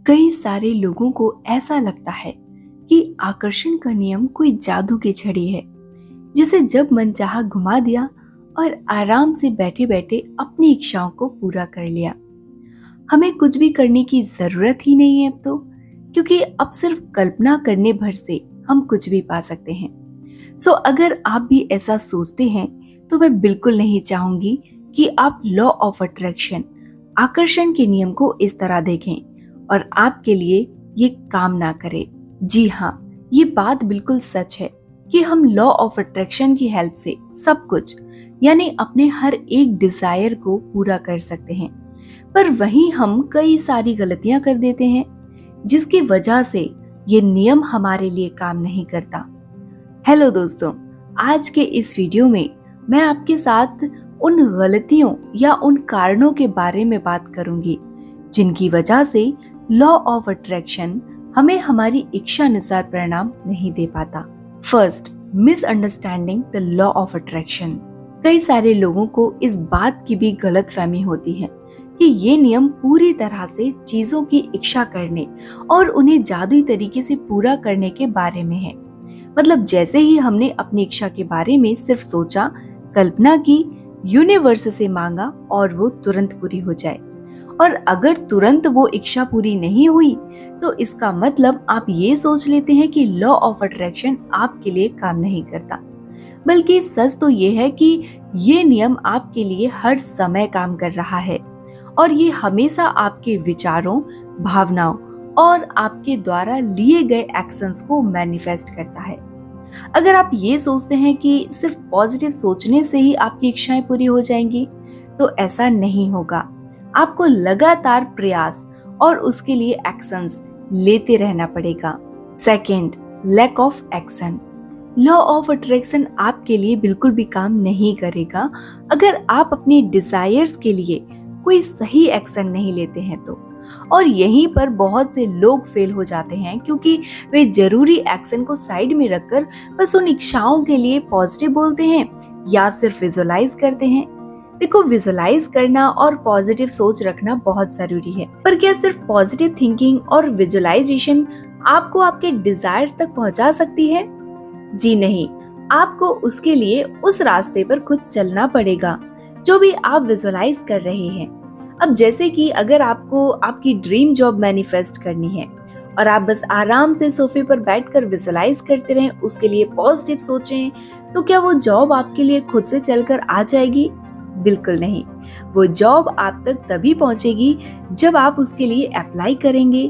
कई सारे लोगों को ऐसा लगता है कि आकर्षण का नियम कोई जादू की छड़ी है जिसे जब मन चाहा घुमा दिया और आराम से बैठे बैठे अपनी इच्छाओं को पूरा कर लिया। हमें कुछ भी करने की जरूरत ही नहीं है अब तो, क्योंकि अब सिर्फ कल्पना करने भर से हम कुछ भी पा सकते हैं। अगर आप भी ऐसा सोचते हैं तो मैं बिल्कुल नहीं चाहूंगी कि आप लॉ ऑफ अट्रैक्शन, आकर्षण के नियम को इस तरह देखें और आपके लिए ये काम ना करे। जी हाँ, ये बात बिल्कुल सच है कि हम लॉ ऑफ अट्रैक्शन की हेल्प से सब कुछ, यानी अपने हर एक डिजायर को पूरा कर सकते हैं। पर वहीं हम कई सारी गलतियां कर देते हैं जिसकी वजह से ये नियम हमारे लिए काम नहीं करता। हेलो दोस्तों, आज के इस वीडियो में मैं आपके साथ उन गलतियों या उन कारणों के बारे में बात करूंगी जिनकी वजह से लॉ ऑफ अट्रैक्शन हमें हमारी इच्छा अनुसार परिणाम नहीं दे पाता। First, misunderstanding the law of attraction. कई सारे लोगों को इस बात की भी गलतफहमी होती है कि ये नियम पूरी तरह से चीजों की इच्छा करने और उन्हें जादुई तरीके से पूरा करने के बारे में है। मतलब जैसे ही हमने अपनी इच्छा के बारे में सिर्फ सोचा, कल्पना की, यूनिवर्स से मांगा और वो तुरंत पूरी हो जाए। और अगर तुरंत वो इच्छा पूरी नहीं हुई तो इसका मतलब आप ये सोच लेते हैं कि लॉ ऑफ अट्रैक्शन आपके लिए काम नहीं करता। बल्कि सच तो ये है कि ये नियम आपके लिए हर समय काम कर रहा है और ये हमेशा आपके विचारों, भावनाओं और आपके द्वारा लिए गए एक्शंस को मैनिफेस्ट करता है। अगर आप ये सोचते हैं कि सिर्फ पॉजिटिव सोचने से ही आपकी इच्छाएं पूरी हो जाएंगी, तो ऐसा नहीं होगा। आपको लगातार प्रयास और उसके लिए एक्शंस लेते रहना पड़ेगा। Second, lack of action. Law of attraction आपके लिए बिल्कुल भी काम नहीं करेगा अगर आप अपने डिजायर्स के लिए कोई सही एक्शन नहीं लेते हैं तो। और यहीं पर बहुत से लोग फेल हो जाते हैं क्योंकि वे जरूरी एक्शन को साइड में रखकर बस उन इच्छाओं के लिए पॉजिटिव बोलते हैं या सिर्फ विजुअलाइज करते हैं। देखो, विजुअलाइज करना और पॉजिटिव सोच रखना बहुत जरूरी है, पर क्या सिर्फ पॉजिटिव थिंकिंग और विजुअलाइजेशन आपको आपके डिजायर्स तक पहुंचा सकती है? जी नहीं, आपको उसके लिए उस रास्ते पर खुद चलना पड़ेगा जो भी आप विजुअलाइज कर रहे हैं। अब जैसे कि अगर आपको आपकी ड्रीम जॉब मैनिफेस्ट करनी है और आप बस आराम से सोफे पर बैठकर विजुअलाइज करते रहें, उसके लिए पॉजिटिव सोचें, तो क्या वो जॉब आपके लिए खुद से चलकर आ जाएगी? बिल्कुल नहीं। वो जॉब आप तक तभी पहुंचेगी जब आप उसके लिए अप्लाई करेंगे,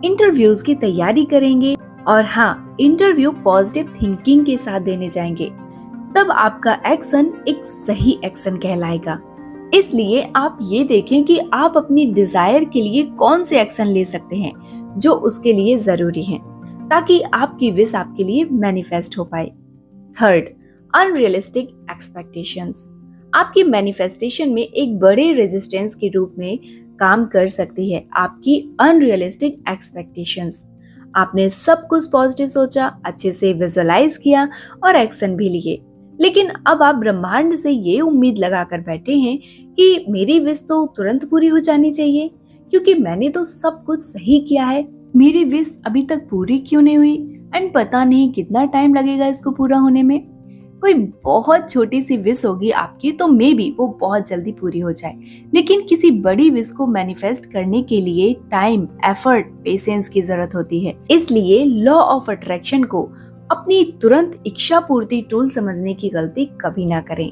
इंटरव्यूज की तैयारी करेंगे और हाँ, इंटरव्यू पॉजिटिव थिंकिंग के साथ देने जाएंगे। तब आपका एक्शन एक सही एक्शन कहलाएगा। इसलिए आप ये देखें कि आप अपनी डिजायर के लिए कौन से एक्शन ले सकते हैं जो उसके लिए जरूरी हैं, ताकि आपकी विश आपके लिए मैनिफेस्ट हो पाए। थर्ड, अनरियलिस्टिक एक्सपेक्टेशंस आपकी मैनिफेस्टेशन में एक बड़े रेजिस्टेंस के रूप में काम कर सकती है। आपकी अनरियलिस्टिक एक्सपेक्टेशंस, आपने सब कुछ पॉजिटिव सोचा, अच्छे से विजुअलाइज किया और एक्शन भी लिए, लेकिन अब आप ब्रह्मांड से ये उम्मीद लगाकर बैठे हैं कि मेरी विश तो तुरंत पूरी हो जानी चाहिए क्योंकि मैंने तो सब कुछ सही किया है। मेरी विश अभी तक पूरी क्यों नहीं हुई एंड पता नहीं कितना टाइम लगेगा इसको पूरा होने में। कोई बहुत छोटी सी विश होगी आपकी तो मे बी वो बहुत जल्दी पूरी हो जाए, लेकिन किसी बड़ी विश को मैनिफेस्ट करने के लिए टाइम, एफर्ट, पेशेंस की जरूरत होती है। इसलिए लॉ ऑफ अट्रैक्शन को अपनी तुरंत इच्छा पूर्ति टूल समझने की गलती कभी ना करें,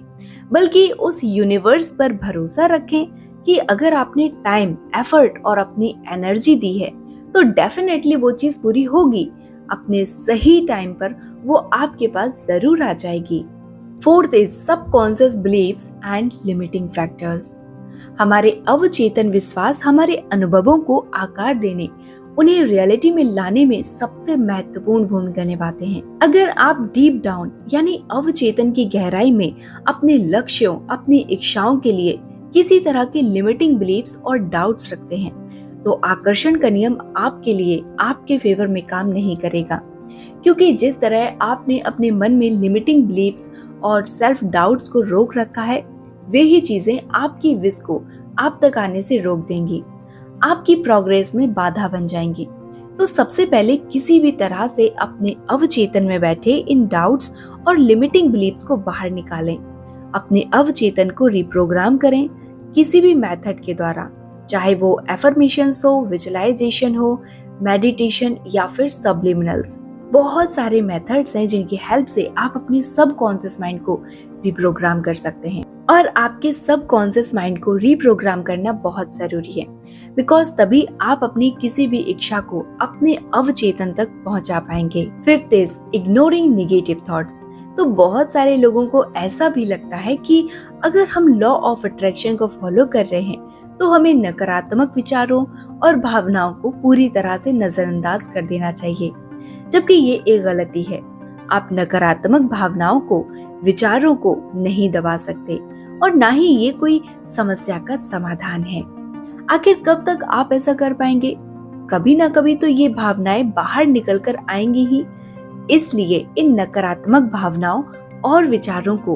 बल्कि उस यूनिवर्स पर भरोसा रखें कि अगर आपने टाइम, एफर्ट और अपनी एनर्जी दी है तो डेफिनेटली वो चीज पूरी होगी। अपने सही टाइम पर वो आपके पास जरूर आ जाएगी। Fourth is subconscious believes and limiting factors. हमारे अवचेतन विश्वास हमारे अनुभवों को आकार देने, उन्हें रियलिटी में लाने में सबसे महत्वपूर्ण भूमिका निभाते हैं। अगर आप डीप डाउन यानी अवचेतन की गहराई में अपने लक्ष्यों, अपनी इच्छाओं के लिए किसी तरह के लिमिटिंग बिलीव्स और डाउट्स रखते हैं तो आकर्षण का नियम आपके लिए, आपके फेवर में काम नहीं करेगा। क्योंकि जिस तरह आपने अपने मन में लिमिटिंग बिलीव्स और सेल्फ डाउट्स को रोक रखा है, वे ही चीजें आपकी विश को आप तक आने से रोक देंगी। आपकी प्रोग्रेस में बाधा बन जाएंगी। तो सबसे पहले किसी भी तरह से अपने अवचेतन में बैठे इन डाउट्स और लिमिटिंग बिलीफ्स को बाहर निकालें। अपने अवचेतन को रिप्रोग्राम करें किसी भी मेथड के द्वारा, चाहे वो एफर्मेशंस हो, विजुअलाइजेशन हो, मेडिटेशन या फिर सब्लिमिनल्स। बहुत सारे मेथड्स हैं जिनकी हेल्प से आप अपनी सबकॉन्शियस माइंड को रिप्रोग्राम कर सकते हैं। और आपके सबकॉन्शियस माइंड को रिप्रोग्राम करना बहुत जरूरी है, बिकॉज तभी आप अपनी किसी भी इच्छा को अपने अवचेतन तक पहुंचा पाएंगे। Fifth is ignoring negative thoughts. तो बहुत सारे लोगों को ऐसा भी लगता है कि अगर हम लॉ ऑफ अट्रैक्शन को फॉलो कर रहे हैं तो हमें नकारात्मक विचारों और भावनाओं को पूरी तरह से नजरअंदाज कर देना चाहिए, जबकि ये एक गलती है। आप नकारात्मक भावनाओं को, विचारों को नहीं दबा सकते और ना ही ये कोई समस्या का समाधान है। आखिर कब तक आप ऐसा कर पाएंगे? कभी ना कभी तो ये भावनाएं बाहर निकल कर आएंगी ही। इसलिए इन नकारात्मक भावनाओं और विचारों को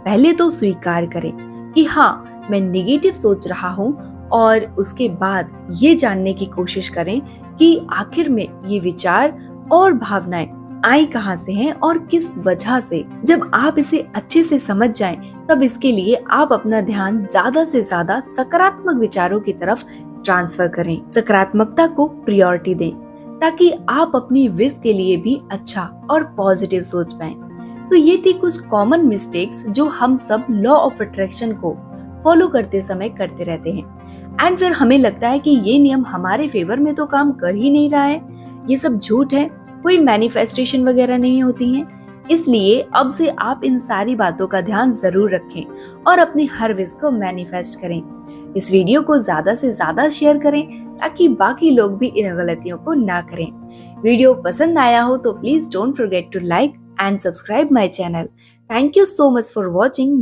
पहले तो स्वीकार करें कि हाँ, मैं निगेटिव सोच रहा हूँ, और उसके बाद ये जानने की कोशिश करें कि आखिर में ये विचार और भावनाएं आई कहां से हैं और किस वजह से। जब आप इसे अच्छे से समझ जाएं, तब इसके लिए आप अपना ध्यान ज्यादा से ज्यादा सकारात्मक विचारों की तरफ ट्रांसफर करें। सकारात्मकता को प्रायोरिटी दें ताकि आप अपनी विश के लिए भी अच्छा और पॉजिटिव सोच पाएं। तो ये थी कुछ कॉमन मिस्टेक्स जो हम सब लॉ ऑफ अट्रैक्शन को फॉलो करते समय करते रहते हैं, एंड फिर हमें लगता है कि ये नियम हमारे फेवर में तो काम कर ही नहीं रहा है, ये सब झूठ है, कोई मैनिफेस्टेशन वगैरह नहीं होती हैं। इसलिए अब से आप इन सारी बातों का ध्यान जरूर रखें और अपनी हर विश को मैनिफेस्ट करें। इस वीडियो को ज्यादा से ज्यादा शेयर करें ताकि बाकी लोग भी इन गलतियों को ना करें। वीडियो पसंद आया हो तो please don't forget to like and subscribe my channel. Thank you so much for watching.